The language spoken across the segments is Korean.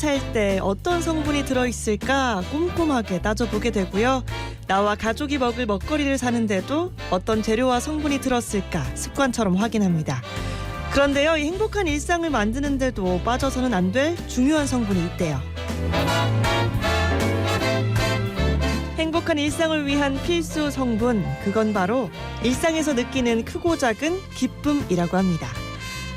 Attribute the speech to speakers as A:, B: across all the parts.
A: 살 때 어떤 성분이 들어있을까 꼼꼼하게 따져보게 되고요. 나와 가족이 먹을 먹거리를 사는데도 어떤 재료와 성분이 들었을까 습관처럼 확인합니다. 그런데요, 이 행복한 일상을 만드는데도 빠져서는 안 될 중요한 성분이 있대요. 행복한 일상을 위한 필수 성분, 그건 바로 일상에서 느끼는 크고 작은 기쁨이라고 합니다.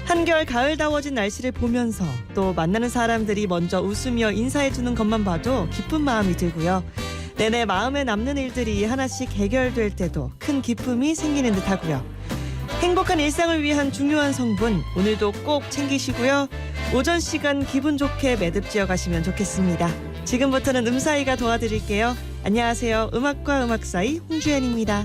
A: 한결 가을다워진 날씨를 보면서 또 만나는 사람들이 먼저 웃으며 인사해주는 것만 봐도 기쁜 마음이 들고요. 내내 마음에 남는 일들이 하나씩 해결될 때도 큰 기쁨이 생기는 듯하고요. 행복한 일상을 위한 중요한 성분, 오늘도 꼭 챙기시고요. 오전 시간 기분 좋게 매듭지어 가시면 좋겠습니다. 지금부터는 음사이가 도와드릴게요. 안녕하세요. 음악과 음악 사이 홍주연입니다.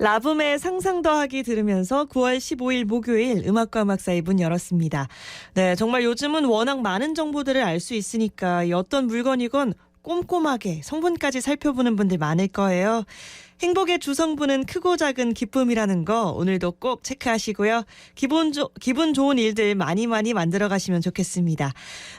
A: 라붐의 상상 더하기 들으면서 9월 15일 목요일 음악과 음악 사이 문 열었습니다. 네, 정말 요즘은 워낙 많은 정보들을 알 수 있으니까 이 어떤 물건이건 꼼꼼하게 성분까지 살펴보는 분들 많을 거예요. 행복의 주성분은 크고 작은 기쁨이라는 거 오늘도 꼭 체크하시고요. 기분 좋은 일들 많이 만들어 가시면 좋겠습니다.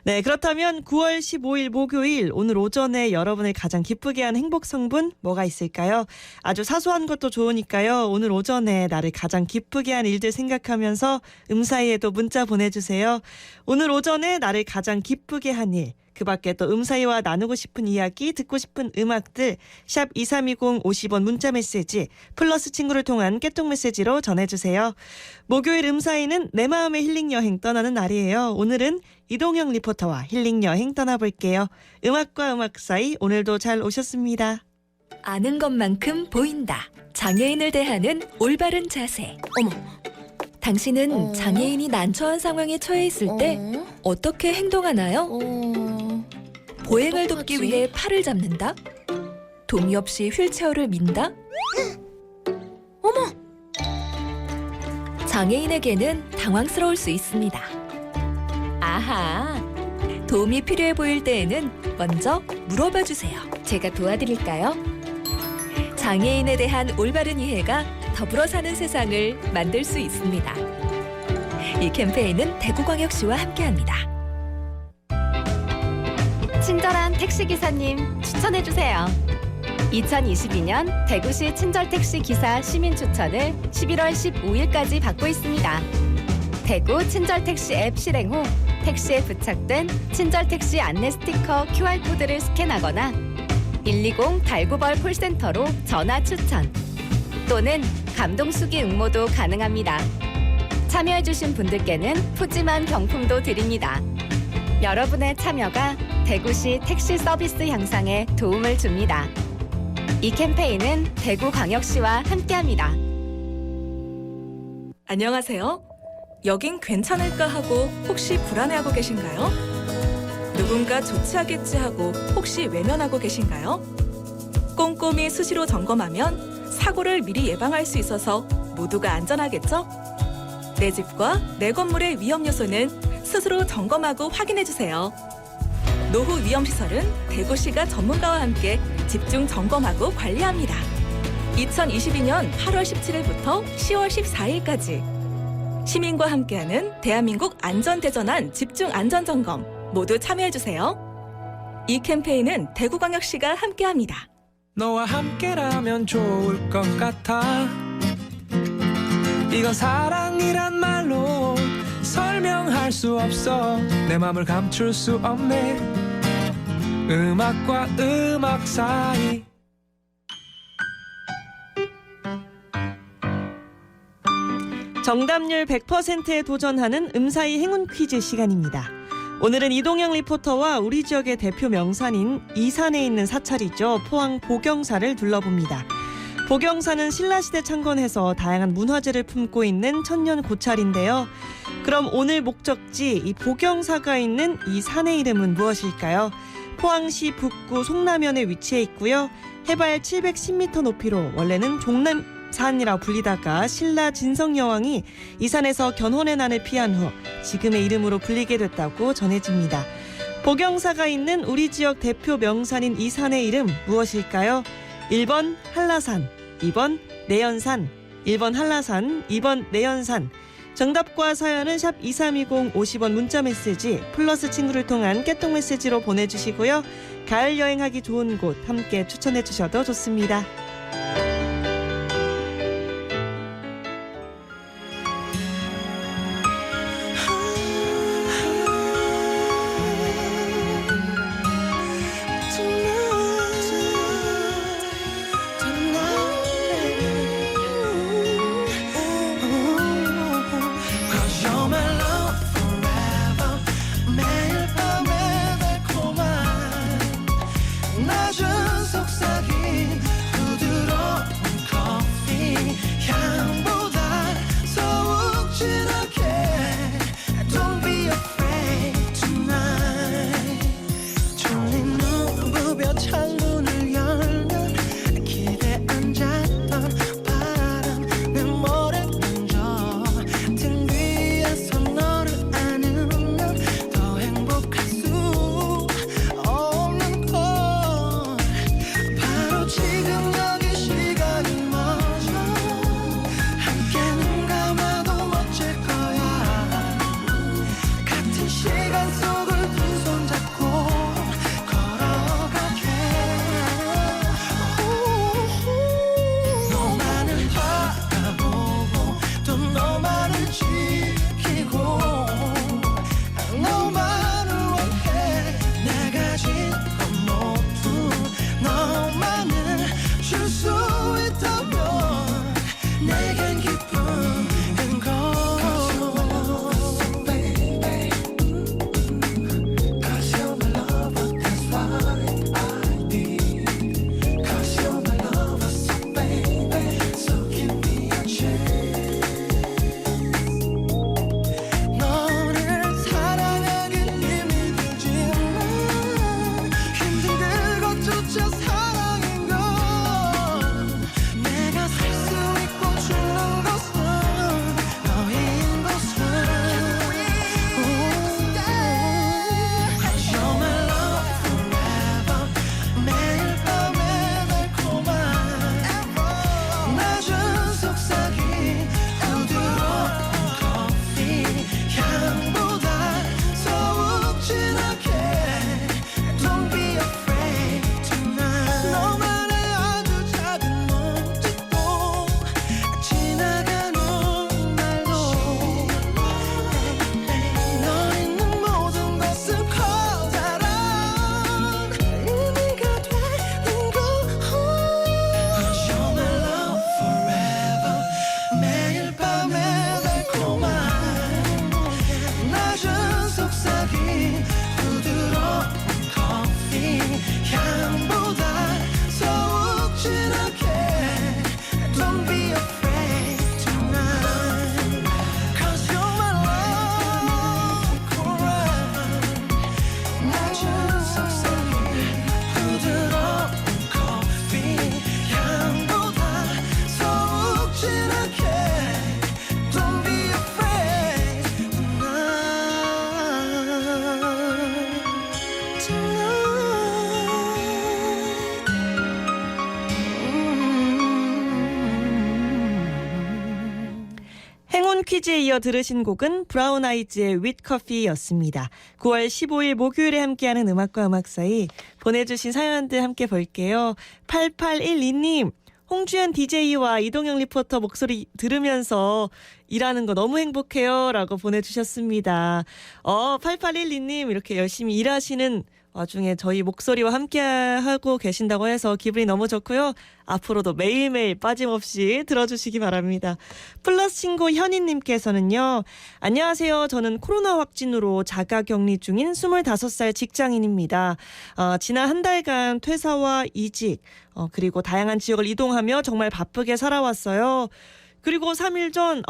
A: 네, 그렇다면 9월 15일 목요일 오늘 오전에 여러분을 가장 기쁘게 한 행복 성분 뭐가 있을까요? 아주 사소한 것도 좋으니까요. 오늘 오전에 나를 가장 기쁘게 한 일들 생각하면서 사이에도 문자 보내주세요. 오늘 오전에 나를 가장 기쁘게 한 일. 그 밖에 또 사이와 나누고 싶은 이야기, 듣고 싶은 음악들 샵 2320 50원 문자메시지 플러스 친구를 통한 깨톡 메시지로 전해주세요. 목요일 사이는 내 마음의 힐링 여행 떠나는 날이에요. 오늘은 이동영 리포터와 힐링 여행 떠나볼게요. 음악과 음악 사이 오늘도 잘 오셨습니다.
B: 아는 것만큼 보인다. 장애인을 대하는 올바른 자세. 어머, 당신은 장애인이 난처한 상황에 처해 있을 때 어떻게 행동하나요? 보행을 돕기 위해 팔을 잡는다? 동의 없이 휠체어를 민다? 어머! 장애인에게는 당황스러울 수 있습니다. 아하! 도움이 필요해 보일 때에는 먼저 물어봐 주세요. 제가 도와드릴까요? 장애인에 대한 올바른 이해가 더불어 사는 세상을 만들 수 있습니다. 이 캠페인은 대구광역시와 함께합니다.
C: 친절한 택시기사님 추천해주세요. 2022년 대구시 친절택시 기사 시민 추천을 11월 15일까지 받고 있습니다. 대구 친절택시 앱 실행 후 택시에 부착된 친절택시 안내 스티커 QR코드를 스캔하거나 120 달구벌 콜센터로 전화 추천 또는 감동수기 응모도 가능합니다. 참여해주신 분들께는 푸짐한 경품도 드립니다. 여러분의 참여가 대구시 택시 서비스 향상에 도움을 줍니다. 이 캠페인은 대구광역시와 함께합니다.
B: 안녕하세요. 여긴 괜찮을까 하고 혹시 불안해하고 계신가요? 누군가 조치하겠지 하고 혹시 외면하고 계신가요? 꼼꼼히 수시로 점검하면 사고를 미리 예방할 수 있어서 모두가 안전하겠죠? 내 집과 내 건물의 위험 요소는 스스로 점검하고 확인해주세요. 노후 위험시설은 대구시가 전문가와 함께 집중 점검하고 관리합니다. 2022년 8월 17일부터 10월 14일까지 시민과 함께하는 대한민국 안전대전환 집중안전점검 모두 참여해주세요. 이 캠페인은 대구광역시가 함께합니다.
D: 너와 함께라면 좋을 것 같아. 이건 사랑이란 말로 설명할 수 없어. 내 맘을 감출 수 없네. 음악과 음악 사이.
A: 정답률 100%에 도전하는 음사이 행운 퀴즈 시간입니다. 오늘은 이동영 리포터와 우리 지역의 대표 명산인 이산에 있는 사찰이죠. 포항 보경사를 둘러봅니다. 보경사는 신라시대 창건해서 다양한 문화재를 품고 있는 천년 고찰인데요. 그럼 오늘 목적지 이 보경사가 있는 이 산의 이름은 무엇일까요? 포항시 북구 송라면에 위치해 있고요. 해발 710m 높이로 원래는 종남산이라고 불리다가 신라 진성여왕이 이 산에서 견훤의 난을 피한 후 지금의 이름으로 불리게 됐다고 전해집니다. 보경사가 있는 우리 지역 대표 명산인 이 산의 이름 무엇일까요? 1번 한라산, 2번 내연산, 1번 한라산, 2번 내연산. 정답과 사연은 샵 2320 50원 문자메시지 플러스 친구를 통한 깨톡 메시지로 보내주시고요. 가을 여행하기 좋은 곳 함께 추천해 주셔도 좋습니다.
D: 속삭임 부드러운
A: 행운 퀴즈에 이어 들으신 곡은 브라운 아이즈의 윗커피였습니다. 9월 15일 목요일에 함께하는 음악과 음악 사이 보내주신 사연들 함께 볼게요. 8812님. 홍주연 DJ와 이동영 리포터 목소리 들으면서 일하는 거 너무 행복해요 라고 보내주셨습니다. 8812님 이렇게 열심히 일하시는 와중에 저희 목소리와 함께하고 계신다고 해서 기분이 너무 좋고요. 앞으로도 매일매일 빠짐없이 들어주시기 바랍니다. 플러스 친구 현희님께서는요. 안녕하세요. 저는 코로나 확진으로 자가격리 중인 25살 직장인입니다. 지난 한 달간 퇴사와 이직 그리고 다양한 지역을 이동하며 정말 바쁘게 살아왔어요. 그리고 3일 전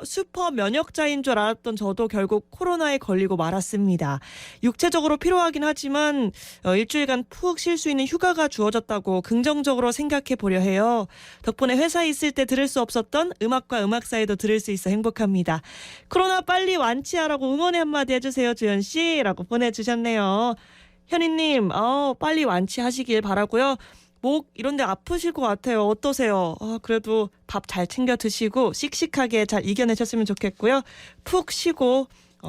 A: 슈퍼 면역자인 줄 알았던 저도 결국 코로나에 걸리고 말았습니다. 육체적으로 피로하긴 하지만 일주일간 푹 쉴 수 있는 휴가가 주어졌다고 긍정적으로 생각해 보려 해요. 덕분에 회사에 있을 때 들을 수 없었던 음악과 음악 사이도 들을 수 있어 행복합니다. 코로나 빨리 완치하라고 응원의 한마디 해주세요, 주연 씨 라고 보내주셨네요. 현희님 빨리 완치하시길 바라고요. 목 이런 데 아프실 것 같아요. 어떠세요? 그래도 밥 잘 챙겨 드시고 씩씩하게 잘 이겨내셨으면 좋겠고요. 푹 쉬고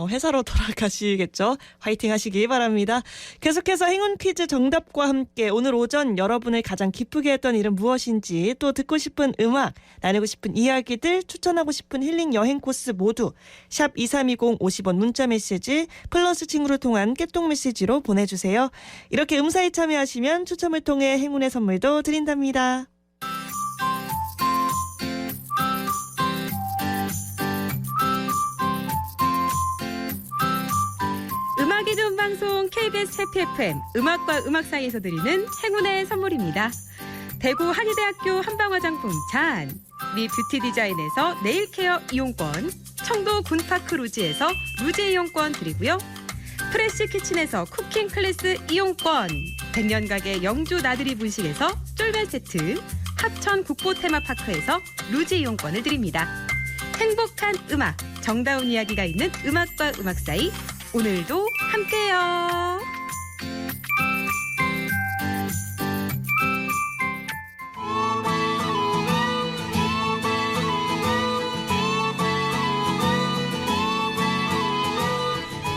A: 회사로 돌아가시겠죠. 화이팅 하시기 바랍니다. 계속해서 행운 퀴즈 정답과 함께 오늘 오전 여러분을 가장 기쁘게 했던 일은 무엇인지 또 듣고 싶은 음악, 나누고 싶은 이야기들, 추천하고 싶은 힐링 여행 코스 모두 샵 2320 50원 문자 메시지 플러스 친구를 통한 깨톡 메시지로 보내주세요. 이렇게 음사에 참여하시면 추첨을 통해 행운의 선물도 드린답니다.
E: 음악이 좋은 방송 KBS 해피 FM 음악과 음악 사이에서 드리는 행운의 선물입니다. 대구 한의대학교 한방화장품 잔, 미 뷰티 디자인에서 네일케어 이용권, 청도 군파크 루지에서 루지 이용권 드리고요. 프레시 키친에서 쿠킹 클래스 이용권, 백년가게 영주 나들이 분식에서 쫄면 세트, 합천 국보 테마파크에서 루지 이용권을 드립니다. 행복한 음악, 정다운 이야기가 있는 음악과 음악 사이, 오늘도 함께해요.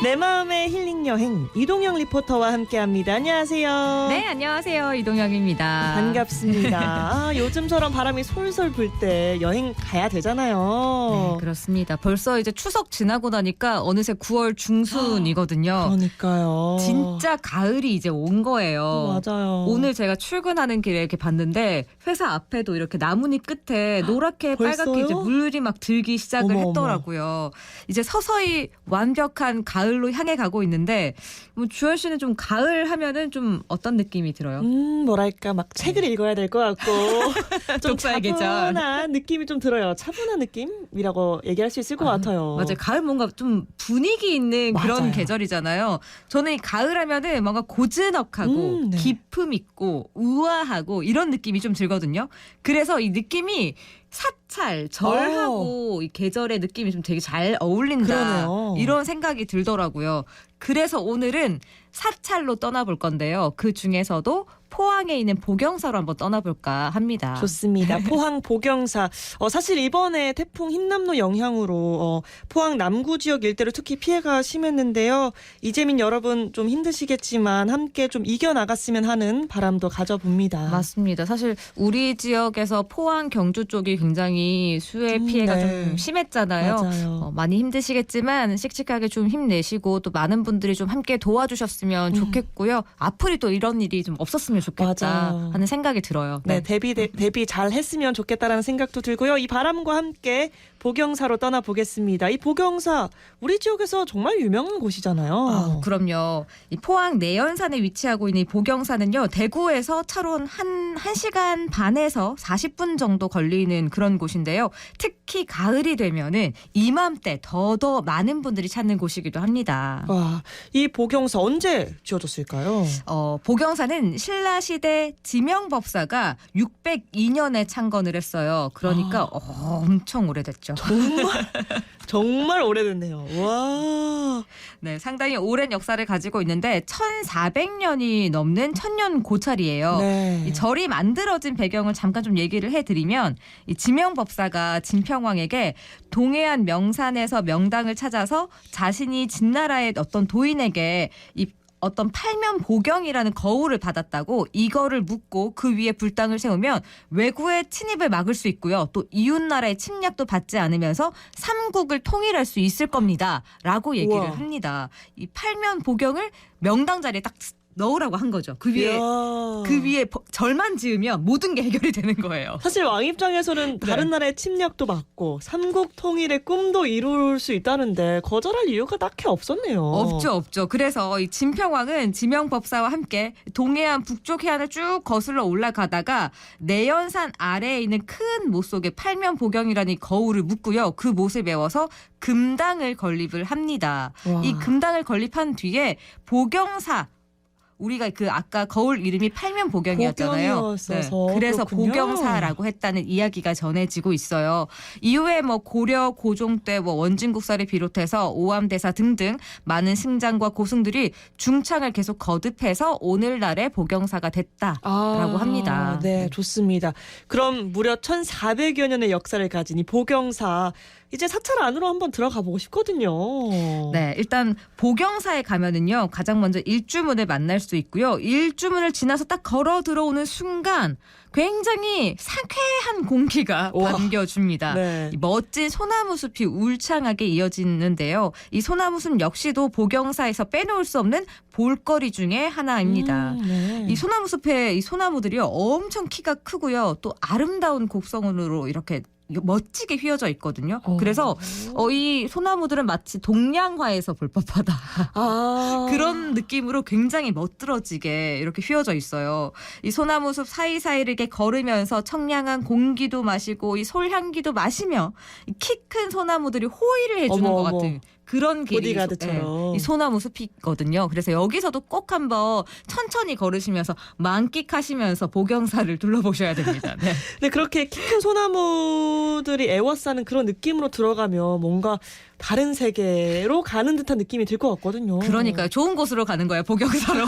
A: 내 마음의 힐링 여행 이동영 리포터와 함께합니다. 안녕하세요.
F: 네, 안녕하세요. 이동영입니다.
A: 반갑습니다. 요즘처럼 바람이 솔솔 불 때 여행 가야 되잖아요.
F: 네, 그렇습니다. 벌써 이제 추석 지나고 나니까 어느새 9월 중순이거든요.
A: 그러니까요.
F: 진짜 가을이 이제 온 거예요.
A: 맞아요.
F: 오늘 제가 출근하는 길에 이렇게 봤는데 회사 앞에도 이렇게 나뭇잎 끝에 노랗게
A: 벌써요?
F: 빨갛게 이제 물이 막 들기 시작을
A: 어머,
F: 했더라고요. 이제 서서히 완벽한 가을로 향해 가고 있는데 뭐 주연 씨는 좀 가을 하면은 좀 어떤 느낌이 들어요?
A: 뭐랄까 막 책을 읽어야 될 것 같고 좀
F: 독서의 계절.
A: 차분한 느낌이 좀 들어요. 차분한 느낌이라고 얘기할 수 있을 것 같아요.
F: 맞아요. 가을 뭔가 좀 분위기 있는 그런
A: 맞아요.
F: 계절이잖아요. 저는 이 가을 하면은 뭔가 고즈넉하고
A: 네.
F: 기품 있고 우아하고 이런 느낌이 좀 들거든요. 그래서 이 느낌이 사찰, 절하고 이 계절의 느낌이 좀 되게 잘 어울린다.
A: 그러네요.
F: 이런 생각이 들더라고요. 그래서 오늘은 사찰로 떠나볼 건데요. 그 중에서도 포항에 있는 복영사로 한번 떠나볼까 합니다.
A: 좋습니다. 포항 복영사. 사실 이번에 태풍 흰남노 영향으로 포항 남구 지역 일대로 특히 피해가 심했는데요. 이재민 여러분 좀 힘드시겠지만 함께 좀 이겨나갔으면 하는 바람도 가져봅니다.
F: 맞습니다. 사실 우리 지역에서 포항 경주 쪽이 굉장히 수해 피해가
A: 네.
F: 좀 심했잖아요.
A: 맞아요.
F: 많이 힘드시겠지만 씩씩하게 좀 힘내시고 또 많은 분들이 좀 함께 도와주셨으면 좋겠고요. 앞으로 또 이런 일이 좀 없었으면 좋겠다
A: 맞아요.
F: 하는 생각이 들어요.
A: 네, 대비 잘 했으면 좋겠다라는 생각도 들고요. 이 바람과 함께 복영사로 떠나보겠습니다. 이 복영사 우리 지역에서 정말 유명한 곳이잖아요.
F: 그럼요. 이 포항 내연산에 위치하고 있는 이 복영사는요. 대구에서 차로 한 1시간 반에서 40분 정도 걸리는 그런 곳인데요. 특히 가을이 되면은 이맘때 더더 많은 분들이 찾는 곳이기도 합니다.
A: 와, 이 복영사 언제 지어졌을까요?
F: 복영사는 신라시대 지명법사가 602년에 창건을 했어요. 그러니까 엄청 오래됐죠. 오래됐죠.
A: 정말 오래됐네요. 와.
F: 네, 상당히 오랜 역사를 가지고 있는데 1,400년이 넘는 천년 고찰이에요.
A: 네.
F: 이 절이 만들어진 배경을 잠깐 좀 얘기를 해드리면 이 지명법사가 진평왕에게 동해안 명산에서 명당을 찾아서 자신이 진나라의 어떤 도인에게 이 어떤 팔면보경이라는 거울을 받았다고 이거를 묻고 그 위에 불당을 세우면 외구의 침입을 막을 수 있고요. 또 이웃나라의 침략도 받지 않으면서 삼국을 통일할 수 있을 겁니다. 라고 얘기를
A: 우와.
F: 합니다. 이 팔면보경을 명당 자리에 딱 넣으라고 한 거죠. 그 위에
A: 이야.
F: 그 위에 절만 지으면 모든 게 해결이 되는 거예요.
A: 사실 왕 입장에서는 다른 나라의 침략도 막고 삼국 통일의 꿈도 이룰 수 있다는데 거절할 이유가 딱히 없었네요.
F: 없죠. 그래서 이 진평왕은 지명법사와 함께 동해안 북쪽 해안을 쭉 거슬러 올라가다가 내연산 아래에 있는 큰 못 속에 팔면보경이라는 이 거울을 묻고요. 그 못을 메워서 금당을 건립을 합니다.
A: 와.
F: 이 금당을 건립한 뒤에 우리가 그 아까 거울 이름이 팔면보경이었잖아요.
A: 보경이었어서
F: 그래서
A: 그렇군요.
F: 보경사라고 했다는 이야기가 전해지고 있어요. 이후에 뭐 고려, 고종 때 뭐 원진국사를 비롯해서 오암대사 등등 많은 승장과 고승들이 중창을 계속 거듭해서 오늘날의 보경사가 됐다라고 합니다.
A: 네, 좋습니다. 그럼 무려 1,400여 년의 역사를 가진 이 보경사 이제 사찰 안으로 한번 들어가 보고 싶거든요.
F: 네, 일단 보경사에 가면은요 가장 먼저 일주문을 만날 수 있고요. 일주문을 지나서 딱 걸어 들어오는 순간 굉장히 상쾌한 공기가
A: 우와.
F: 반겨줍니다.
A: 네.
F: 이 멋진 소나무 숲이 울창하게 이어지는데요. 이 소나무 숲 역시도 보경사에서 빼놓을 수 없는 볼거리 중에 하나입니다.
A: 네.
F: 이 소나무 숲의 이 소나무들이요 엄청 키가 크고요. 또 아름다운 곡선으로 이렇게 멋지게 휘어져 있거든요. 그래서 이 소나무들은 마치 동양화에서 볼 법하다. 그런 느낌으로 굉장히 멋들어지게 이렇게 휘어져 있어요. 이 소나무 숲 사이사이를 이렇게 걸으면서 청량한 공기도 마시고 이 솔향기도 마시며 키 큰 소나무들이 호의를 해주는
A: 어머,
F: 것
A: 어머.
F: 같은 그런 길이
A: 보디가드처럼.
F: 이 소나무 숲이거든요. 그래서 여기서도 꼭 한번 천천히 걸으시면서 만끽하시면서 보경사를 둘러보셔야 됩니다. 네.
A: 근데 그렇게 키 큰 소나무들이 애워싸는 그런 느낌으로 들어가면 뭔가 다른 세계로 가는 듯한 느낌이 들 것 같거든요.
F: 그러니까요. 좋은 곳으로 가는 거예요. 보경사로.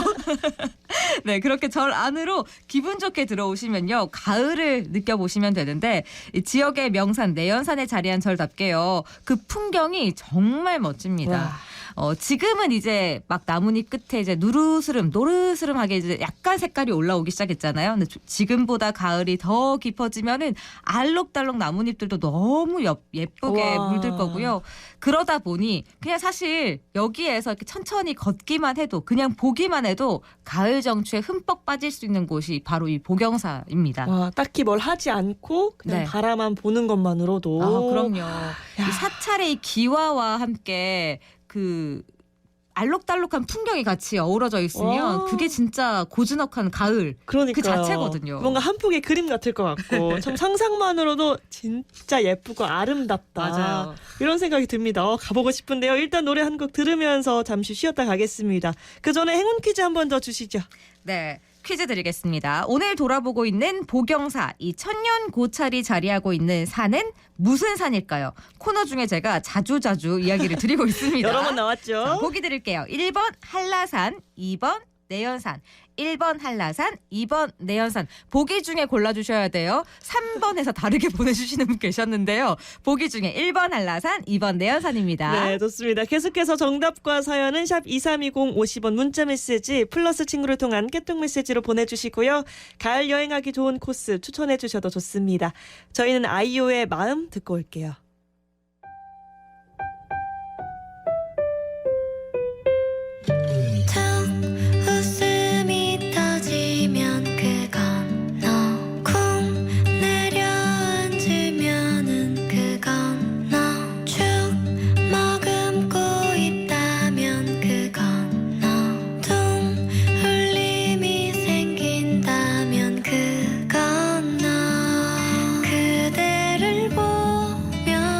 F: 네, 그렇게 절 안으로 기분 좋게 들어오시면요. 가을을 느껴보시면 되는데 이 지역의 명산 내연산에 자리한 절답게요. 그 풍경이 정말 멋집니다.
A: 와.
F: 지금은 이제 막 나뭇잎 끝에 이제 노르스름하게 이제 약간 색깔이 올라오기 시작했잖아요. 근데 지금보다 가을이 더 깊어지면은 알록달록 나뭇잎들도 너무 예쁘게
A: 우와.
F: 물들 거고요. 그러다 보니 그냥 사실 여기에서 이렇게 천천히 걷기만 해도 그냥 보기만 해도 가을 정취에 흠뻑 빠질 수 있는 곳이 바로 이 보경사입니다.
A: 와, 딱히 뭘 하지 않고 그냥
F: 네.
A: 바라만 보는 것만으로도.
F: 그럼요. 이 사찰의 이 기와와 함께 그 알록달록한 풍경이 같이 어우러져 있으면
A: 와.
F: 그게 진짜 고즈넉한 가을
A: 그러니까요.
F: 그 자체거든요.
A: 뭔가 한 폭의 그림 같을 것 같고 참 상상만으로도 진짜 예쁘고 아름답다.
F: 맞아요.
A: 이런 생각이 듭니다. 가보고 싶은데요. 일단 노래 한 곡 들으면서 잠시 쉬었다 가겠습니다. 그 전에 행운 퀴즈 한 번 더 주시죠.
F: 네. 퀴즈 드리겠습니다. 오늘 돌아보고 있는 보경사, 이 천년 고찰이 자리하고 있는 산은 무슨 산일까요? 코너 중에 제가 자주자주 이야기를 드리고 있습니다.
A: 여러 번 나왔죠.
F: 자, 보기 드릴게요. 1번 한라산, 2번 내연산. 1번 한라산, 2번 내연산. 보기 중에 골라주셔야 돼요. 3번에서 다르게 보내주시는 분 계셨는데요. 보기 중에 1번 한라산, 2번 내연산입니다.
A: 네, 좋습니다. 계속해서 정답과 사연은 샵 2320 50원 문자메시지 플러스 친구를 통한 깨톡메시지로 보내주시고요. 가을 여행하기 좋은 코스 추천해 주셔도 좋습니다. 저희는 아이오의 마음 듣고 올게요.
G: 웃음이 터지면 그건 너 쿵 내려앉으면은 그건 너 축 머금고 있다면 그건 너 둥 울림이 생긴다면 그건 너 그대를 보며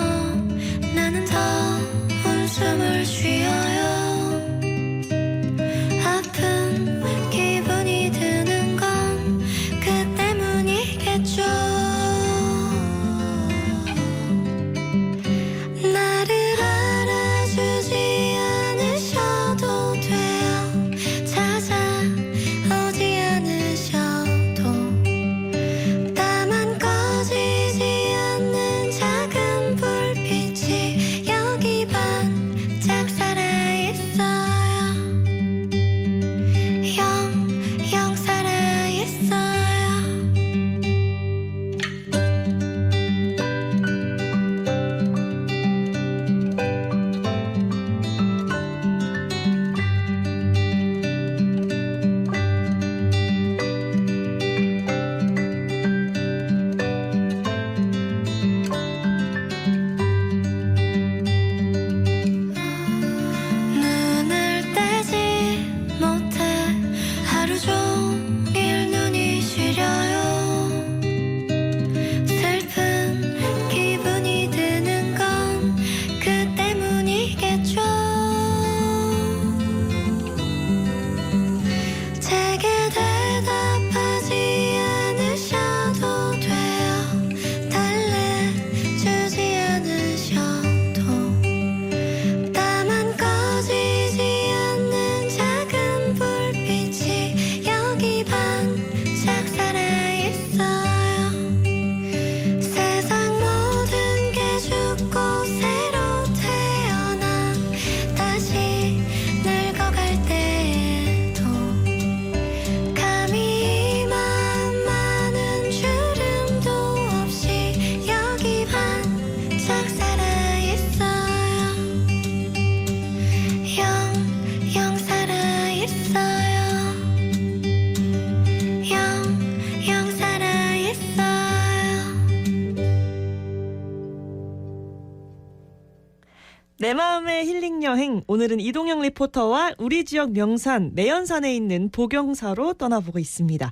A: 마음의 힐링 여행. 오늘은 이동영 리포터와 우리 지역 명산 내연산에 있는 복영사로 떠나보고 있습니다.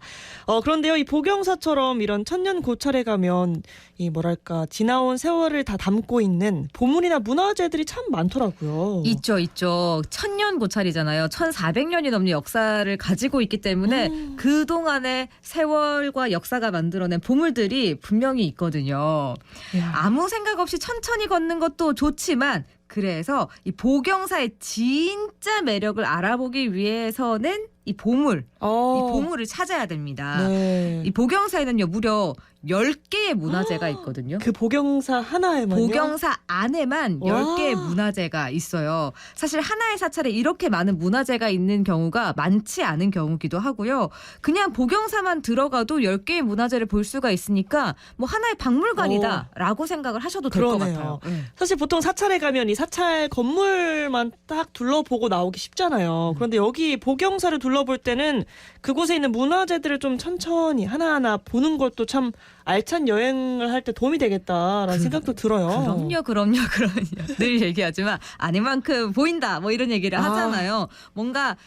A: 그런데요, 이 복영사처럼 이런 천년 고찰에 가면 이 뭐랄까 지나온 세월을 다 담고 있는 보물이나 문화재들이 참 많더라고요.
F: 있죠. 천년 고찰이잖아요. 1400년이 넘는 역사를 가지고 있기 때문에 그동안의 세월과 역사가 만들어낸 보물들이 분명히 있거든요.
A: 이야.
F: 아무 생각 없이 천천히 걷는 것도 좋지만 그래서 이 복영사의 진짜 매력을 알아보기 위해서는 이 보물을 찾아야 됩니다.
A: 네.
F: 이 복영사에는요 무려 10개의 문화재가 있거든요.
A: 그 복영사 하나에만요?
F: 복영사 안에만
A: 와.
F: 10개의 문화재가 있어요. 사실 하나의 사찰에 이렇게 많은 문화재가 있는 경우가 많지 않은 경우기도 하고요. 그냥 복영사만 들어가도 10개의 문화재를 볼 수가 있으니까 뭐 하나의 박물관이다라고 생각을 하셔도 될 것
A: 그러네요.
F: 같아요.
A: 사실 보통 사찰에 가면 이 사찰 건물만 딱 둘러보고 나오기 쉽잖아요. 그런데 여기 복영사를 둘러볼 때는 그곳에 있는 문화재들을 좀 천천히 하나하나 보는 것도 참 알찬 여행을 할 때 도움이 되겠다라는 생각도 들어요.
F: 그럼요. 늘 얘기하지만 아닌 만큼 보인다 뭐 이런 얘기를 하잖아요. 뭔가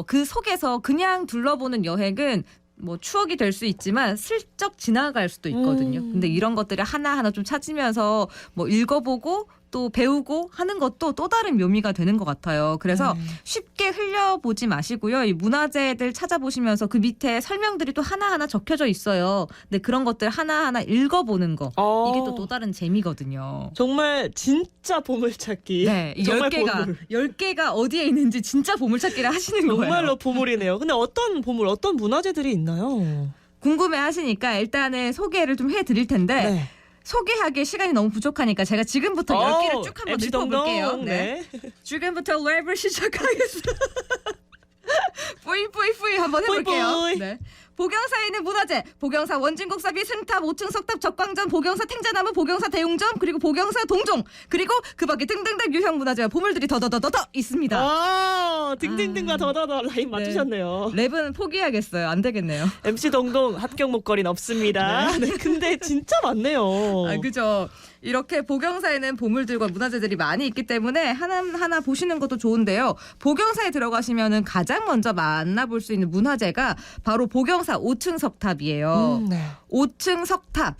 F: 그 속에서 그냥 둘러보는 여행은 뭐 추억이 될 수 있지만 슬쩍 지나갈 수도 있거든요. 근데 이런 것들을 하나하나 좀 찾으면서 뭐 읽어보고 또 배우고 하는 것도 또 다른 묘미가 되는 것 같아요. 그래서 쉽게 흘려보지 마시고요. 이 문화재들 찾아보시면서 그 밑에 설명들이 또 하나하나 적혀져 있어요. 근데 그런 것들 하나하나 읽어보는 거 이게 또 다른 재미거든요.
A: 정말 진짜 보물찾기.
F: 네, 이
A: 정말
F: 10개가 어디에 있는지 진짜 보물찾기를 하시는 거예요.
A: 정말로 보물이네요. 근데 어떤 보물, 어떤 문화재들이 있나요?
F: 궁금해 하시니까 일단은 소개를 좀 해드릴 텐데
A: 네.
F: 소개하기에 시간이 너무 부족하니까 제가 지금부터 10개를 쭉 한번
A: MC
F: 짚어볼게요.
A: 동동. 네.
F: 지금부터 랩을 시작하겠습니다. 뿌이 한번 해볼게요.
A: 뿌이.
F: 네. 복영사에 있는 문화재, 복영사 원진국사비 승탑, 5층 석탑, 적광전, 복영사 탱자나무, 복영사 대웅점, 그리고 복영사 동종, 그리고 그 밖에 등등등 유형 문화재와 보물들이 더더더더 있습니다.
A: 등등등과 더더더 라인 맞추셨네요.
F: 랩은 포기하겠어요. 안 되겠네요.
A: MC 동동 합격 목걸이는 없습니다. 네, 근데 진짜 많네요.
F: 그죠. 이렇게 복영사에는 보물들과 문화재들이 많이 있기 때문에 하나하나 보시는 것도 좋은데요. 복영사에 들어가시면은 가장 먼저 만나볼 수 있는 문화재가 바로 복영사 5층 석탑이에요.
A: 네.
F: 5층 석탑.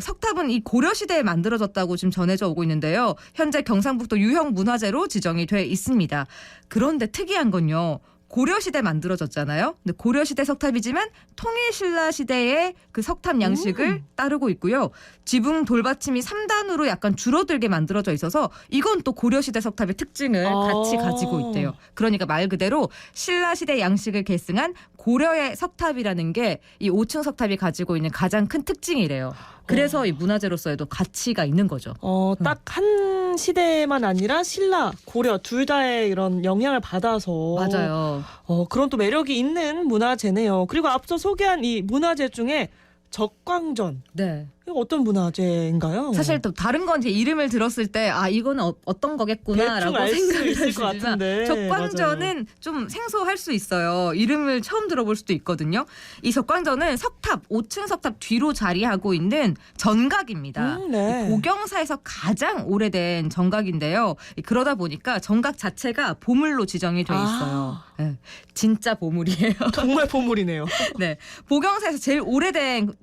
F: 석탑은 이 고려시대에 만들어졌다고 지금 전해져 오고 있는데요. 현재 경상북도 유형 문화재로 지정이 돼 있습니다. 그런데 특이한 건요. 고려시대 만들어졌잖아요. 근데 고려시대 석탑이지만 통일신라 시대의 그 석탑 양식을 따르고 있고요. 지붕 돌받침이 3단으로 약간 줄어들게 만들어져 있어서 이건 또 고려시대 석탑의 특징을 같이 가지고 있대요. 그러니까 말 그대로 신라시대 양식을 계승한 고려의 석탑이라는 게 이 5층 석탑이 가지고 있는 가장 큰 특징이래요. 그래서 이 문화재로서에도 가치가 있는 거죠.
A: 딱 한 시대만 아니라 신라, 고려 둘 다의 이런 영향을 받아서
F: 맞아요.
A: 그런 또 매력이 있는 문화재네요. 그리고 앞서 소개한 이 문화재 중에 적광전.
F: 네.
A: 이거 어떤 문화재인가요?
F: 사실 또 다른 건 제 이름을 들었을 때 이거는 어떤 거겠구나라고
A: 대충 알 수
F: 생각을
A: 있을 것
F: 하시지만
A: 같은데.
F: 적광전은 좀 생소할 수 있어요. 이름을 처음 들어볼 수도 있거든요. 이 적광전은 석탑 5층 석탑 뒤로 자리하고 있는 정각입니다.
A: 네.
F: 이 복영사에서 가장 오래된 정각인데요. 그러다 보니까 정각 자체가 보물로 지정이 돼 있어요. 네, 진짜 보물이에요.
A: 정말 보물이네요.
F: 네, 복영사에서 제일 오래된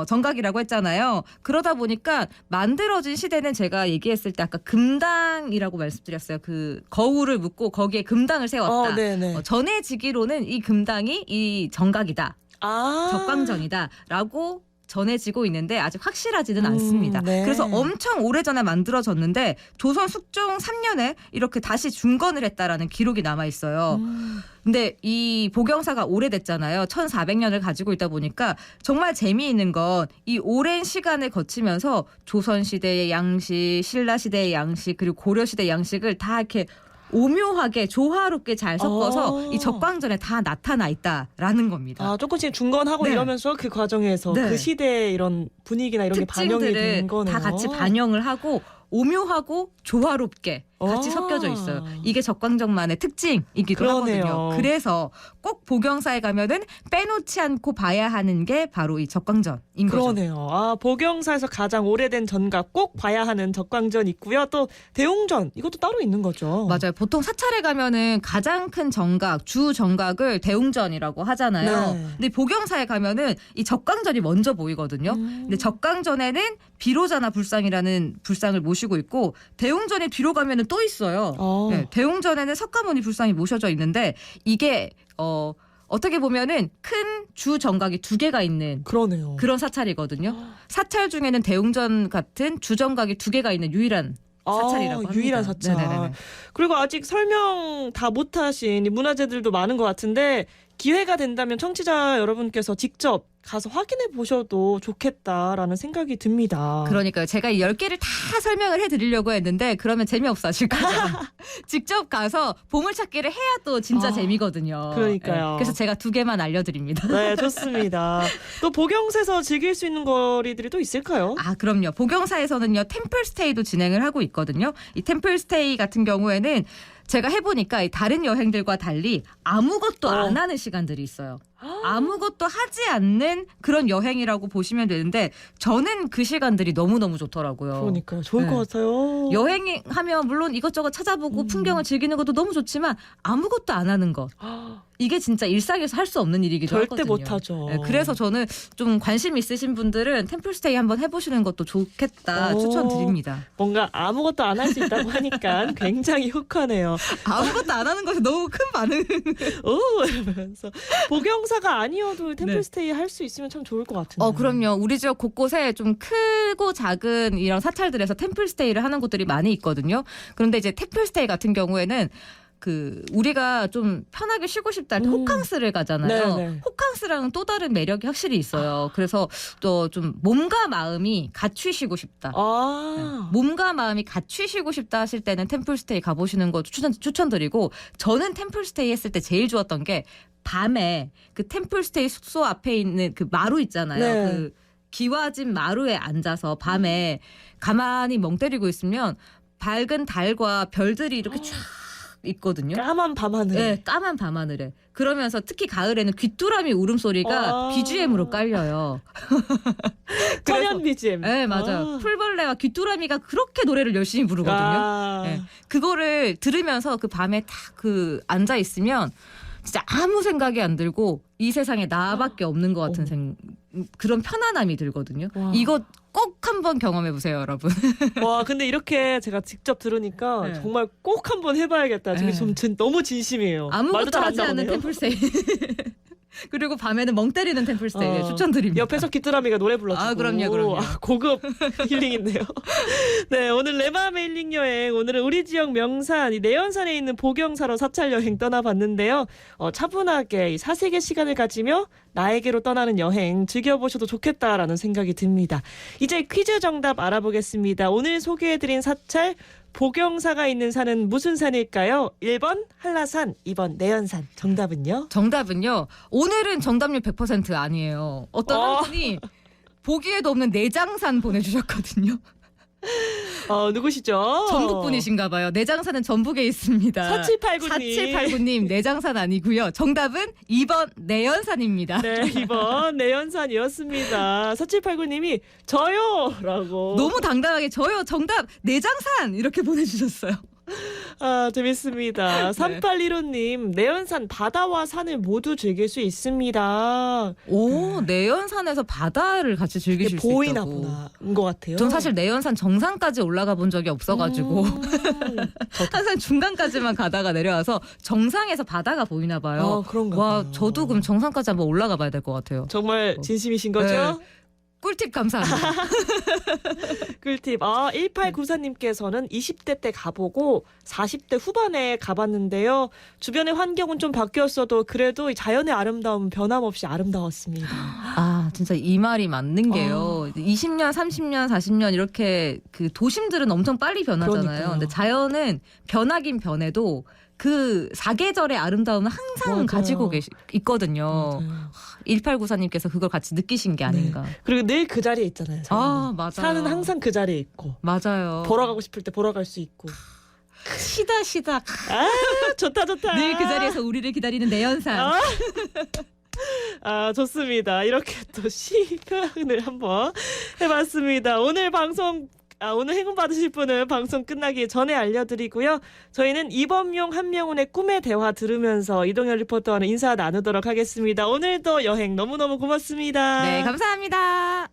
F: 정각이라고 했잖아요. 그러다 보니까 만들어진 시대는 제가 얘기했을 때 아까 금당이라고 말씀드렸어요. 그 거울을 묻고 거기에 금당을 세웠다.
A: 네네.
F: 전해지기로는 이 금당이 이 정각이다. 적광전이다라고 전해지고 있는데 아직 확실하지는 않습니다.
A: 네.
F: 그래서 엄청 오래전에 만들어졌는데 조선 숙종 3년에 이렇게 다시 중건을 했다라는 기록이 남아 있어요. 근데 이 복영사가 오래됐잖아요. 1400년을 가지고 있다 보니까 정말 재미있는 건 이 오랜 시간을 거치면서 조선시대의 양식, 신라시대의 양식, 그리고 고려시대의 양식을 다 이렇게 오묘하게 조화롭게 잘 섞어서 이 적광전에 다 나타나 있다라는 겁니다.
A: 조금씩 중건하고
F: 네.
A: 이러면서 그 과정에서
F: 네.
A: 그 시대의 이런 분위기나 이런 게 반영이 된
F: 특징들을
A: 거네요.
F: 다 같이 반영을 하고 오묘하고 조화롭게 같이 섞여져 있어요. 이게 적광정만의 특징이기도
A: 그러네요.
F: 하거든요. 그래서 꼭 복영사에 가면은 빼놓지 않고 봐야 하는 게 바로 이 적광전인 거죠.
A: 그러네요. 아, 복영사에서 가장 오래된 전각 꼭 봐야 하는 적광전 있고요. 또 대웅전 이것도 따로 있는 거죠.
F: 맞아요. 보통 사찰에 가면은 가장 큰 정각, 주 정각을 대웅전이라고 하잖아요.
A: 네.
F: 근데 복영사에 가면은 이 적광전이 먼저 보이거든요. 근데 적광전에는 비로자나 불상이라는 불상을 모시고 있고 대웅전에 뒤로 가면은 또 있어요. 네, 대웅전에는 석가모니 불상이 모셔져 있는데 이게 어떻게 보면은 큰 주 정각이 2개가 있는
A: 그러네요.
F: 그런 사찰이거든요. 사찰 중에는 대웅전 같은 주 정각이 2개가 있는 유일한 사찰이라고 합니다.
A: 유일한 사찰.
F: 네네네.
A: 그리고 아직 설명 다 못하신 이 문화재들도 많은 것 같은데 기회가 된다면 청취자 여러분께서 직접 가서 확인해 보셔도 좋겠다라는 생각이 듭니다.
F: 그러니까요. 제가 이 10개를 다 설명을 해드리려고 했는데 그러면 재미없어 하실 거예요. 직접 가서 보물찾기를 해야 또 진짜 재미거든요.
A: 그러니까요.
F: 그래서 제가 2개만 알려드립니다.
A: 네, 좋습니다. 또 복영사에서 즐길 수 있는 거리들이 또 있을까요?
F: 아, 그럼요. 복영사에서는요, 템플스테이도 진행을 하고 있거든요. 이 템플스테이 같은 경우에는 제가 해보니까 이 다른 여행들과 달리 아무것도 안 하는 시간들이 있어요. 아무것도 하지 않는 그런 여행이라고 보시면 되는데 저는 그 시간들이 너무너무 좋더라고요.
A: 그러니까 좋을 것 같아요.
F: 여행하면 물론 이것저것 찾아보고 풍경을 즐기는 것도 너무 좋지만 아무것도 안 하는 것. 이게 진짜 일상에서 할 수 없는 일이기도
A: 절대
F: 하거든요.
A: 못하죠.
F: 네, 그래서 저는 좀 관심 있으신 분들은 템플스테이 한번 해보시는 것도 좋겠다 추천드립니다.
A: 뭔가 아무것도 안 할 수 있다고 하니까 굉장히 혹하네요.
F: 아무것도 안 하는 것이 너무 큰 반응.
A: 오 이러면서 복영사가 아니어도 템플스테이 할 수 있으면 참 좋을 것 같은데.
F: 그럼요. 우리 지역 곳곳에 좀 크고 작은 이런 사찰들에서 템플스테이를 하는 곳들이 많이 있거든요. 그런데 이제 템플스테이 같은 경우에는 우리가 좀 편하게 쉬고 싶다 할 때 호캉스를 가잖아요.
A: 네네.
F: 호캉스랑은 또 다른 매력이 확실히 있어요. 그래서 또 좀 몸과 마음이 같이 쉬고 싶다. 몸과 마음이 같이 쉬고 싶다 하실 때는 템플스테이 가보시는 거 추천드리고 저는 템플스테이 했을 때 제일 좋았던 게 밤에 그 템플스테이 숙소 앞에 있는 그 마루 있잖아요.
A: 네.
F: 그 기와진 마루에 앉아서 밤에 가만히 멍 때리고 있으면 밝은 달과 별들이 이렇게 쫙 있거든요.
A: 까만 밤하늘.
F: 네, 까만 밤하늘에. 그러면서 특히 가을에는 귀뚜라미 울음소리가 BGM으로 깔려요.
A: 천연 BGM.
F: 네, 맞아요. 풀벌레와 귀뚜라미가 그렇게 노래를 열심히 부르거든요. 네, 그거를 들으면서 그 밤에 딱 앉아 있으면 진짜 아무 생각이 안 들고 이 세상에 나밖에 없는 것 같은 그런 편안함이 들거든요. 이거 꼭 한번 경험해 보세요, 여러분.
A: 와, 근데 이렇게 제가 직접 들으니까
F: 네.
A: 정말 꼭 한번 해봐야겠다. 지금 너무 진심이에요. 말도
F: 아무것도
A: 잘 안
F: 하지 않는
A: 나오네요.
F: 템플스테이. 그리고 밤에는 멍 때리는 템플스테이 추천드립니다.
A: 옆에서 귀뚜라미가 노래 불러주고.
F: 그럼요.
A: 고급 힐링인데요. 네, 오늘 내 마음의 힐링 여행. 오늘은 우리 지역 명산 이 내연산에 있는 복영사로 사찰 여행 떠나봤는데요. 차분하게 이 사색의 시간을 가지며 나에게로 떠나는 여행 즐겨보셔도 좋겠다라는 생각이 듭니다. 이제 퀴즈 정답 알아보겠습니다. 오늘 소개해드린 사찰 복영사가 있는 산은 무슨 산일까요? 1번 한라산, 2번 내연산. 정답은요?
F: 정답은요. 오늘은 정답률 100% 아니에요. 어떤 한 분이 보기에도 없는 내장산 보내주셨거든요.
A: 누구시죠?
F: 전북 분이신가 봐요. 내장산은 전북에 있습니다.
A: 4789님.
F: 4789님 내장산 아니고요. 정답은 2번 내연산입니다.
A: 네, 2번 내연산이었습니다. 4789님이 저요라고.
F: 너무 당당하게 저요 정답 내장산 이렇게 보내주셨어요.
A: 재밌습니다. 3815님 내연산 바다와 산을 모두 즐길 수 있습니다.
F: 오, 내연산에서 바다를 같이 즐기실 수
A: 보이나
F: 있다고.
A: 보나인 것 같아요.
F: 전 사실 내연산 정상까지 올라가 본 적이 없어가지고 항상 중간까지만 가다가 내려와서 정상에서 바다가 보이나 봐요.
A: 그런가
F: 와,
A: 봐요.
F: 저도 그럼 정상까지 한번 올라가 봐야 될 것 같아요.
A: 정말 진심이신 거죠?
F: 네. 꿀팁 감사합니다.
A: 꿀팁. 1894님께서는 20대 때 가보고 40대 후반에 가봤는데요. 주변의 환경은 좀 바뀌었어도 그래도 이 자연의 아름다움은 변함없이 아름다웠습니다.
F: 진짜 이 말이 맞는 게요. 20년, 30년, 40년 이렇게 그 도심들은 엄청 빨리 변하잖아요.
A: 그러니까요.
F: 근데 자연은 변하긴 변해도 그 사계절의 아름다움은 항상
A: 맞아요.
F: 가지고 있거든요.
A: 맞아요.
F: 1894님께서 그걸 같이 느끼신 게 아닌가.
A: 그리고 늘 그 자리에 있잖아요.
F: 맞아요.
A: 산은 항상 그 자리에 있고.
F: 맞아요.
A: 보러 가고 싶을 때 보러 갈 수 있고.
F: 시다.
A: 아, 좋다.
F: 늘 그 자리에서 우리를 기다리는 내연산.
A: 좋습니다. 이렇게 또 시 표현을 한번 해봤습니다. 오늘 행운 받으실 분은 방송 끝나기 전에 알려드리고요. 저희는 이범용 한명훈의 꿈의 대화 들으면서 이동현 리포터와는 인사 나누도록 하겠습니다. 오늘도 여행 너무너무 고맙습니다.
F: 네, 감사합니다.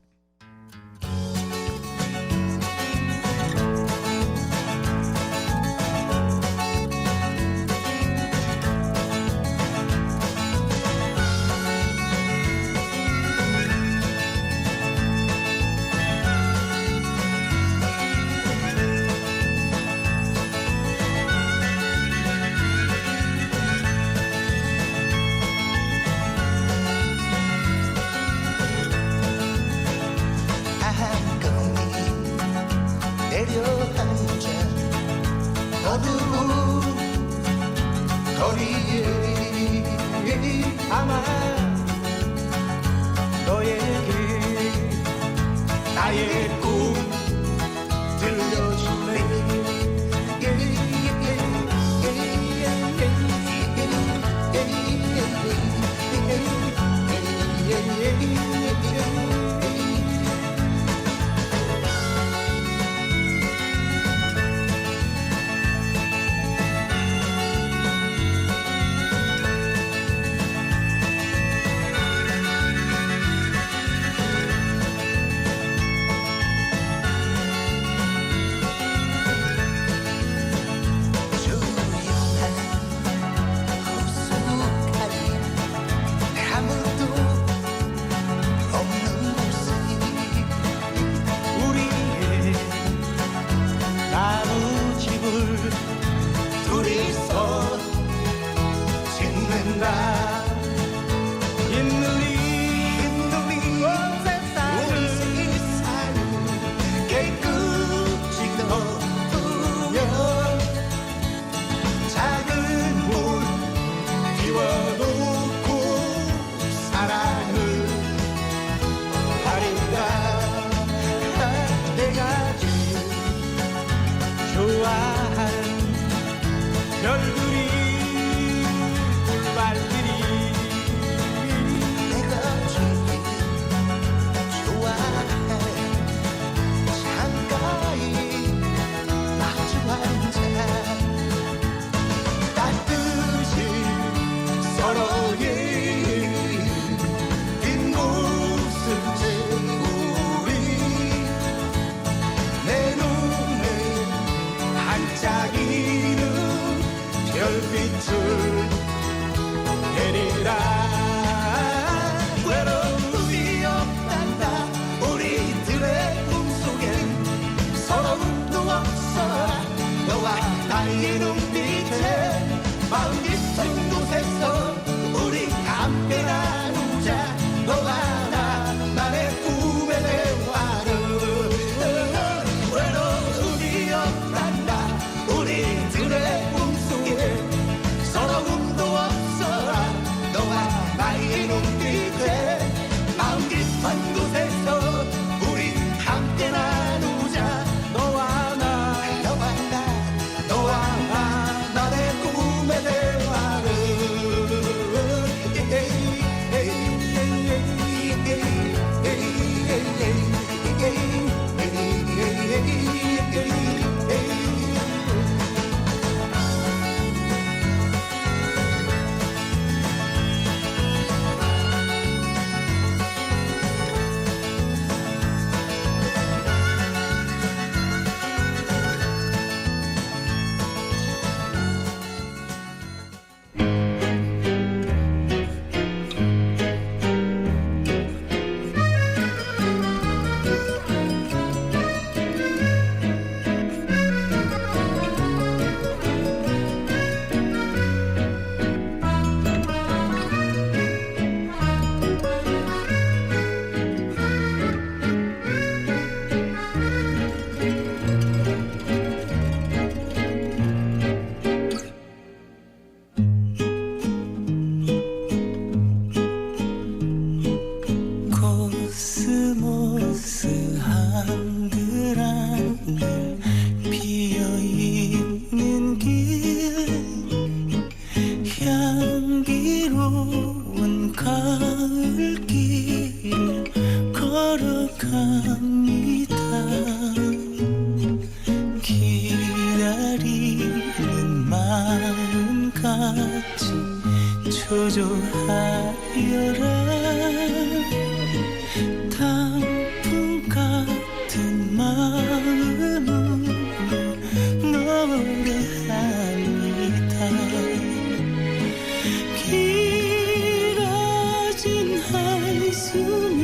H: 한꺼번에 내려앉아 어두운 거리에 아마 너에게 나의 꿈 들려주네. 둘이서 짓는다. 흰눈이 온 세상을 깨끗이 덮으면 작은 문 띄워놓고 사랑을 하리라. 내가 제일 좋아하는 별들이 불발들이 내가 제일 좋아해. 창가에 마주 앉아 따뜻이 서로의 뒷모습 채우리. 내 눈에 반짝이는 가을길을 걸어갑니다. 기다리는 마음같이 초조하여라. 단풍 같은 마음으로 노래합니다. 길어진 한숨이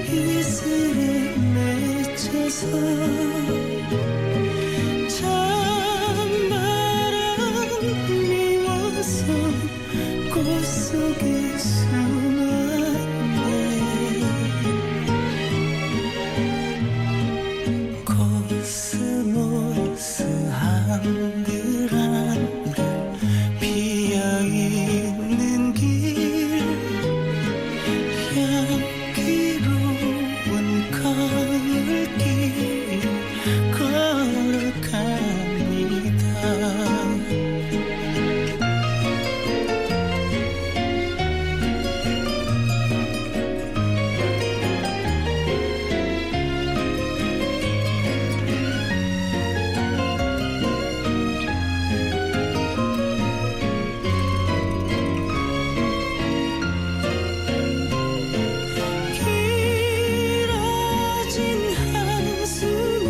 H: 이슬에 맺혀서 찬바람이 와서 꽃 속에 숨었네. 코스모스 한들한들 피어있는 길, 향기로운 가을길 걸어갑니다. 길어진 한숨이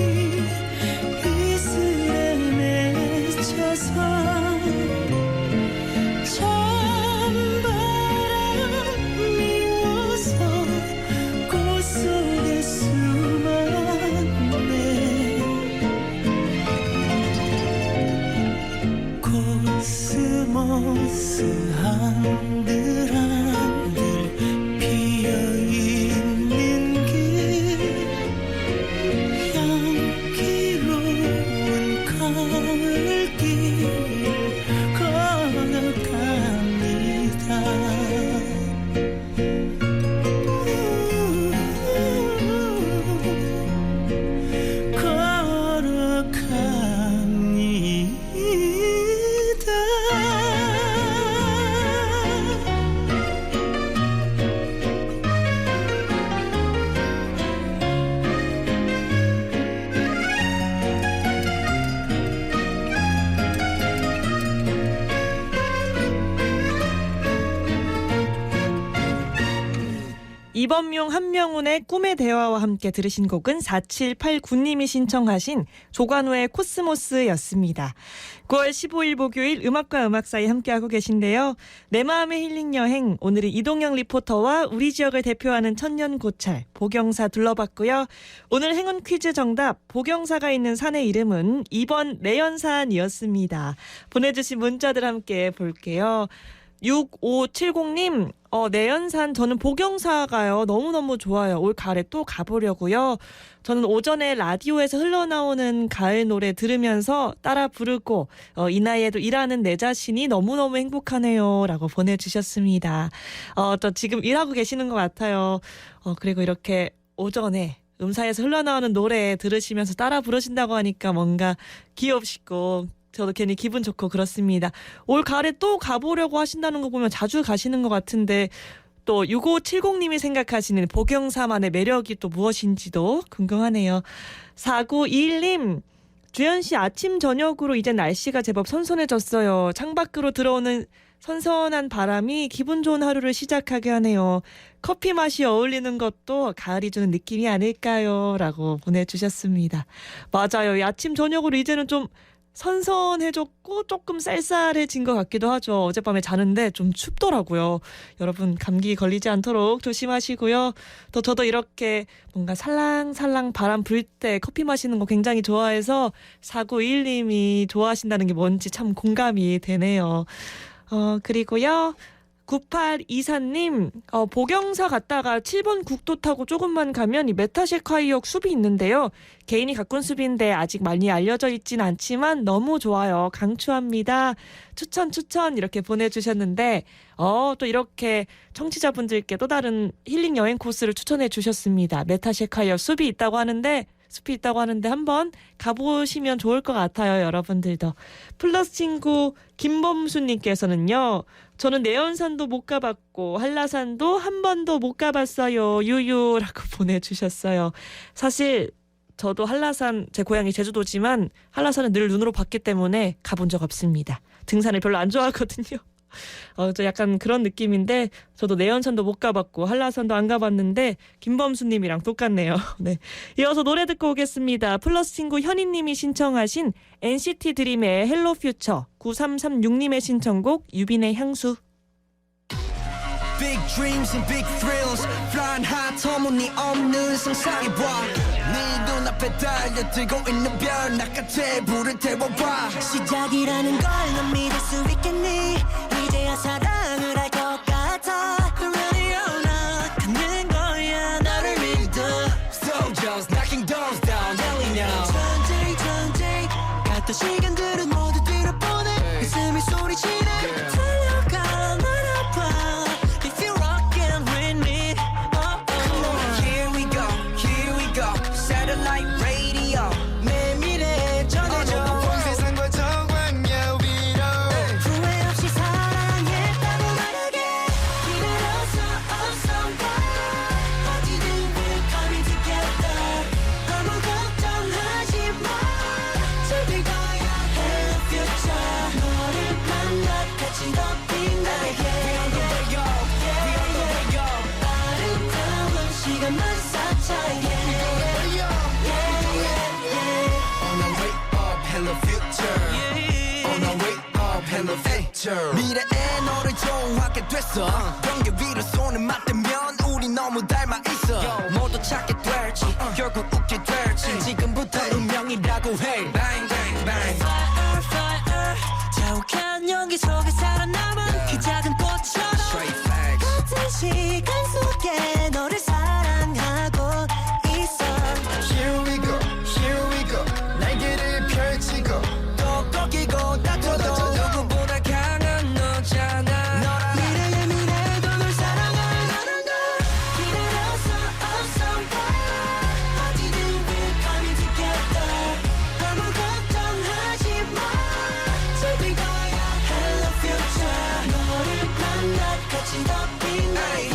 H: 이슬에 맺혀서 찬바람이 와서 꽃 속에 숨었네. 코스모스 한들한들 피어있는 길, 향기로운 가을길 걸어갑니다.
A: 이범용 한명훈의 꿈의 대화와 함께 들으신 곡은 4789님이 신청하신 조관우의 코스모스였습니다. 9월 15일 목요일 음악과 음악 사이 함께하고 계신데요. 내 마음의 힐링 여행, 오늘은 이동영 리포터와 우리 지역을 대표하는 천년 고찰 보경사 둘러봤고요. 오늘 행운 퀴즈 정답, 보경사가 있는 산의 이름은 2번 내연산이었습니다. 보내주신 문자들 함께 볼게요. 6570님, 내연산 저는 보경사가요. 너무너무 좋아요. 올 가을에 또 가보려고요. 저는 오전에 라디오에서 흘러나오는 가을 노래 들으면서 따라 부르고 이 나이에도 일하는 내 자신이 너무너무 행복하네요. 라고 보내주셨습니다. 또 지금 일하고 계시는 것 같아요. 그리고 이렇게 오전에 음사에서 흘러나오는 노래 들으시면서 따라 부르신다고 하니까 뭔가 귀엽시고 저도 괜히 기분 좋고 그렇습니다. 올 가을에 또 가보려고 하신다는 거 보면 자주 가시는 것 같은데 또 6570님이 생각하시는 보경사만의 매력이 또 무엇인지도 궁금하네요. 4921님, 주연씨 아침 저녁으로 이제 날씨가 제법 선선해졌어요. 창밖으로 들어오는 선선한 바람이 기분 좋은 하루를 시작하게 하네요. 커피 맛이 어울리는 것도 가을이 주는 느낌이 아닐까요? 라고 보내주셨습니다. 맞아요. 이 아침 저녁으로 이제는 좀 선선해졌고 조금 쌀쌀해진 것 같기도 하죠. 어젯밤에 자는데 좀 춥더라고요. 여러분 감기 걸리지 않도록 조심하시고요. 또 저도 이렇게 뭔가 살랑살랑 바람 불 때 커피 마시는 거 굉장히 좋아해서 4921님이 좋아하신다는 게 뭔지 참 공감이 되네요. 그리고요. 9824님, 보경사 갔다가 7번 국도 타고 조금만 가면 이 메타셰카이역 숲이 있는데요. 개인이 가꾼 숲인데 아직 많이 알려져 있진 않지만 너무 좋아요. 강추합니다. 추천 이렇게 보내주셨는데 또 이렇게 청취자분들께 또 다른 힐링 여행 코스를 추천해 주셨습니다. 메타셰카이역 숲이 있다고 하는데 한번 가보시면 좋을 것 같아요. 여러분들도. 플러스 친구 김범수님께서는요. 저는 내연산도 못 가봤고 한라산도 한 번도 못 가봤어요. 유유라고 보내주셨어요. 사실 저도 한라산, 제 고향이 제주도지만 한라산은 늘 눈으로 봤기 때문에 가본 적 없습니다. 등산을 별로 안 좋아하거든요. 저 약간 그런 느낌인데 저도 내연산도 못 가봤고 한라산도 안 가봤는데 김범수님이랑 똑같네요. 네, 이어서 노래 듣고 오겠습니다. 플러스 친구 현희님이 신청하신 NCT 드림의 헬로 퓨처, 9336님의 신청곡 유빈의 향수.
H: Big dreams and big thrills Flying high 터무니없는 상상해봐 네 눈앞에 달려들고 있는 별 나같이 불을 태워봐 시작이라는 걸 넌 믿을 수 있겠니 이제야 사랑을 할 것 같아 Ready or not 가는 거야 나를 믿어 Soldiers knocking doors down yelling out 천천히 같은 시간들은 모두 뒤로 보내 가슴이 소리치네 달려가 날 아파 If you're rockin' with me Come on Here we go Satellite radio 매일에 전해줘 온 세상과 정광야 위로 후회 없이 사랑했다고 말하게 기다려서 어디든 we're coming together 아무 걱정하지 마 즐길 거야 Hello future 너를 만나 같이 더 빛나게 We on the way up We on the way up 아름다운 시간만 쌓자 On our way up Hello future On our way up Hello future 미래에 너를 좋아하게 됐어 경계 위로 손을 맞대면 우리 너무 닮아 있어 모두 찾게 될지 결국 웃게 될지 지금부터 운명이라고 해 Bang bang bang Fire fire 자욱한 연기 속에 살아남은 그 작은 꽃처럼 Straight facts 같은 시간 속에 너를 사랑하고 있어 Here we go 날개를 펼치고 또 꺾이고 다쳐도 누구보다 강한 너잖아 미래의 미래도 널 사랑할 너란 걸 기다려서 어디든 we're coming together 아무 걱정하지 마 즐길 거야 Hello future 너를 만나 같이 더 빛나게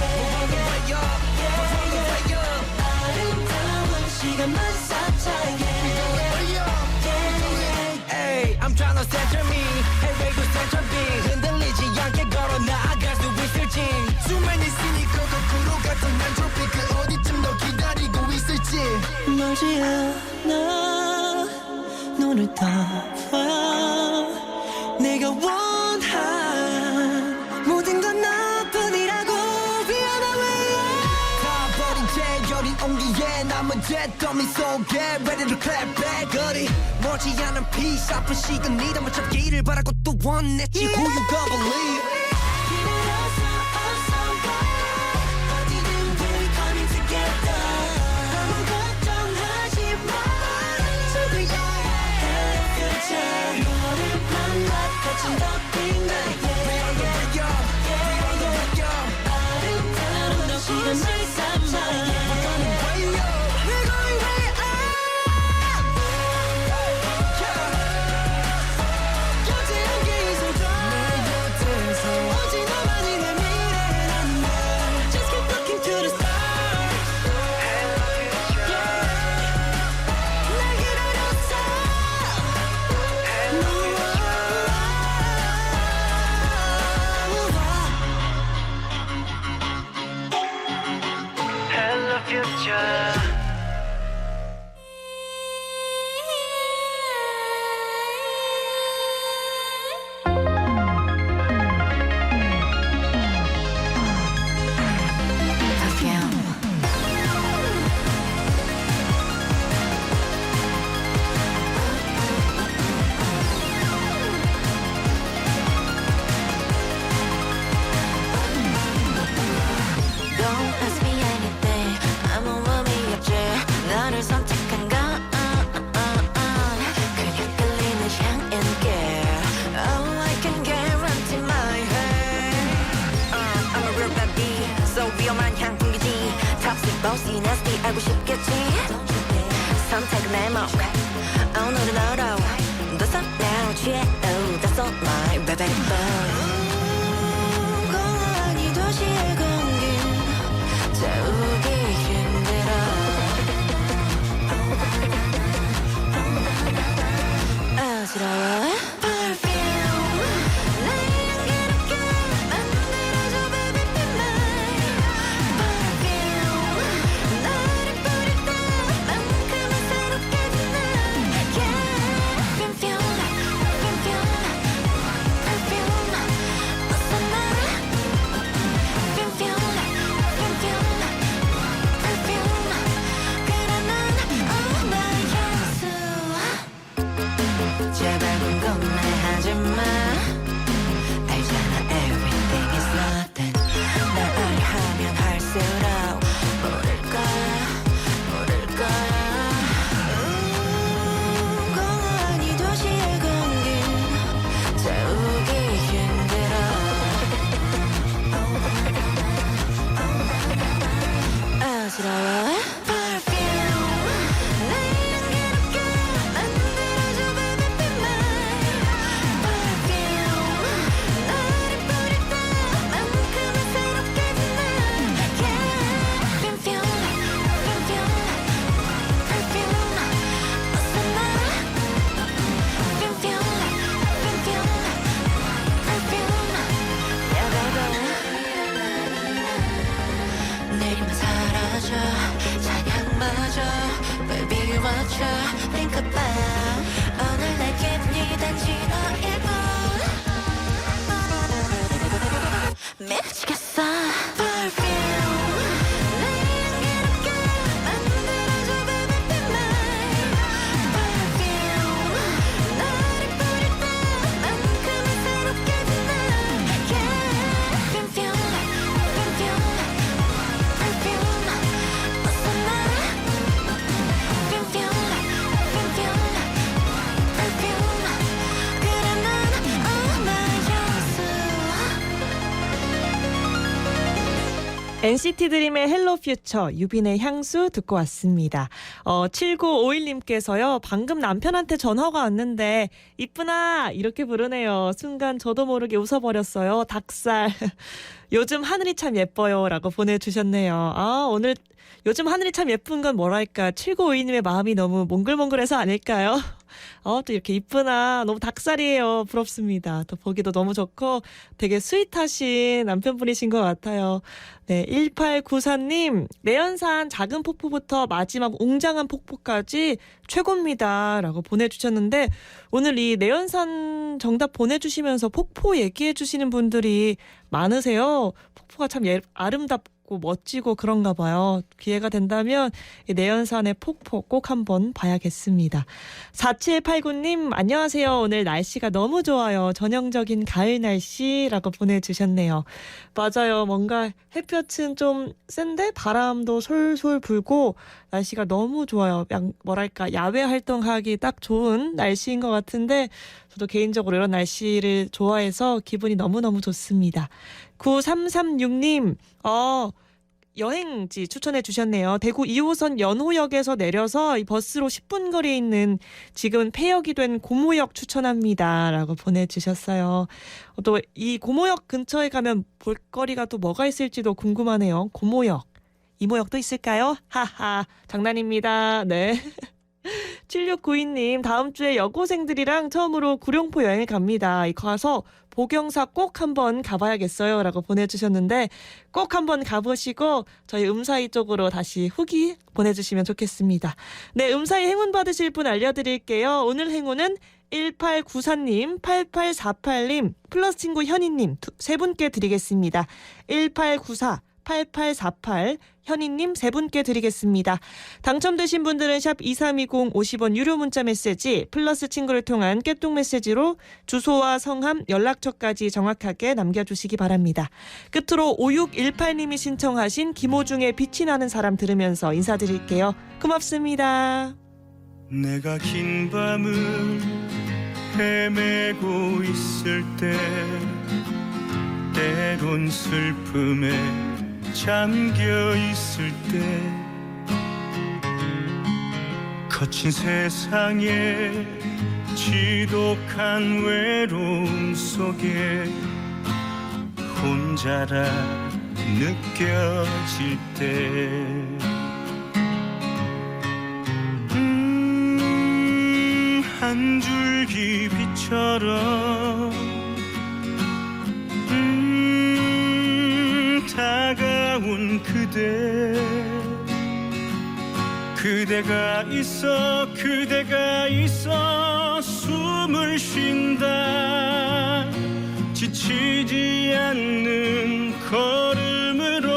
H: 아름다운 시간만 쌓자 Hey, I'm trying to center me 해외도 center B 흔들리지 않게 걸어 나아갈 수 있을지 수많은 있으니까 거꾸로 같은 엔트로피 그 어디쯤 너 기다리고 있을지 멀지 않아 눈을 떠봐 내가 원한 모든 건 나뿐이라고 Be on my way up 가버린 채 여린 온기에 남은 잿더미 속에 Ready to clap back 거리 멀지 않은 peace 아픈 시간이 담아 잡기를 바라고 또 원했지 Who you gonna believe 기다려서 어디든 we're coming together 아무 걱정하지 마 즐길 거야 Hello future 너를 만나 같이 더 빛나게 We on the way up We on the way up 아름다운 시간을 쌓자 We're going way up We're going way up 곁에 함께 있어줘 내 곁에서 오직 너만이 내 미래라는 말 Just keep looking to the stars 날 기다렸어 Hello future
G: Don't ask me anything 아무 의미 없지 너를 선택한 건 그냥 끌리는 향인 girl Oh I can guarantee my heart I'm a real baby So 위험한 향풍기지 Toxic bossy nasty 알고 싶겠지 선택은 내 몫 오늘은 너로 That's all now 취해 Oh that's all my baby boy 내리면 사라져 찬양마저 널 비워줘 Think about 오늘 내 기분이 단지 너일뿐 미치겠어 Perfume 내 향기롭게 만들어줘 baby be mine Perfume 너를 뿌릴 때만큼은 새롭게 빛나 Yeah Perfume Perfume Perfume 어서 말해 Perfume Perfume Perfume 그래 난 Oh my 향수
A: NCT 드림의 헬로 퓨처, 유빈의 향수 듣고 왔습니다. 7951님께서요. 방금 남편한테 전화가 왔는데 이쁘나 이렇게 부르네요. 순간 저도 모르게 웃어버렸어요. 닭살. 요즘 하늘이 참 예뻐요 라고 보내주셨네요. 오늘 요즘 하늘이 참 예쁜 건 뭐랄까 7952님의 마음이 너무 몽글몽글해서 아닐까요? 또 이렇게 이쁘나 너무 닭살이에요. 부럽습니다. 또 보기도 너무 좋고 되게 스윗하신 남편분이신 것 같아요. 네, 1894님 내연산 작은 폭포부터 마지막 웅장한 폭포까지 최고입니다 라고 보내주셨는데 오늘 이 내연산 정답 보내주시면서 폭포 얘기해 주시는 분들이 많으세요. 폭포가 참 아름답고 멋지고 그런가 봐요. 기회가 된다면 이 내연산의 폭포 꼭 한번 봐야겠습니다. 4789님 안녕하세요. 오늘 날씨가 너무 좋아요. 전형적인 가을 날씨라고 보내주셨네요. 맞아요. 뭔가 햇볕은 좀 센데 바람도 솔솔 불고 날씨가 너무 좋아요. 뭐랄까 야외 활동하기 딱 좋은 날씨인 것 같은데 저도 개인적으로 이런 날씨를 좋아해서 기분이 너무너무 좋습니다. 9336님 여행지 추천해 주셨네요. 대구 2호선 연호역에서 내려서 이 버스로 10분 거리에 있는 지금 폐역이 된 고모역 추천합니다 라고 보내주셨어요. 또 이 고모역 근처에 가면 볼거리가 또 뭐가 있을지도 궁금하네요. 고모역, 이모역도 있을까요? 하하 장난입니다. 네. 7692님 다음 주에 여고생들이랑 처음으로 구룡포 여행을 갑니다. 가서 보경사 꼭 한번 가봐야겠어요 라고 보내주셨는데 꼭 한번 가보시고 저희 음사이 쪽으로 다시 후기 보내주시면 좋겠습니다. 네, 음사이 행운 받으실 분 알려드릴게요. 오늘 행운은 1894님, 8848님, 플러스 친구 현희님 세 분께 드리겠습니다. 1894 8848 현희님 세 분께 드리겠습니다. 당첨되신 분들은 샵 2320 50원 유료 문자 메시지 플러스 친구를 통한 깨톡 메시지로 주소와 성함 연락처까지 정확하게 남겨주시기 바랍니다. 끝으로 5618님이 신청하신 김호중의 빛이 나는 사람 들으면서 인사드릴게요. 고맙습니다.
I: 내가 긴 밤을 헤매고 있을 때 때론 슬픔에 잠겨 있을 때 거친 세상에 지독한 외로움 속에 혼자라 느껴질 때 한 줄기 빛처럼 다가온 그대가 있어 숨을 쉰다 지치지 않는 걸음으로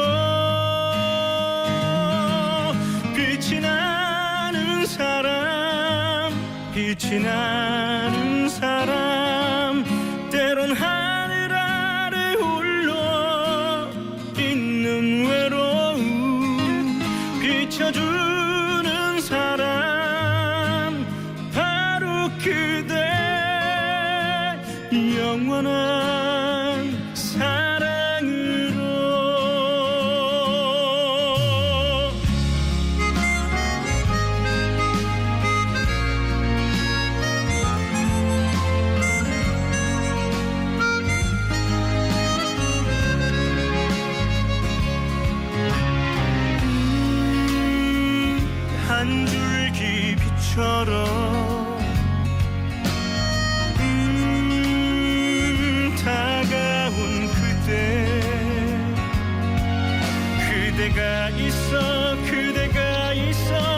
I: 빛이 나는 사람 때론 하늘 아래 홀로 있는 외로움 비춰주는 사람 바로 그대 영원한 사랑으로 한 줄기 빛처럼 다가온 그대가 있어 그대가 있어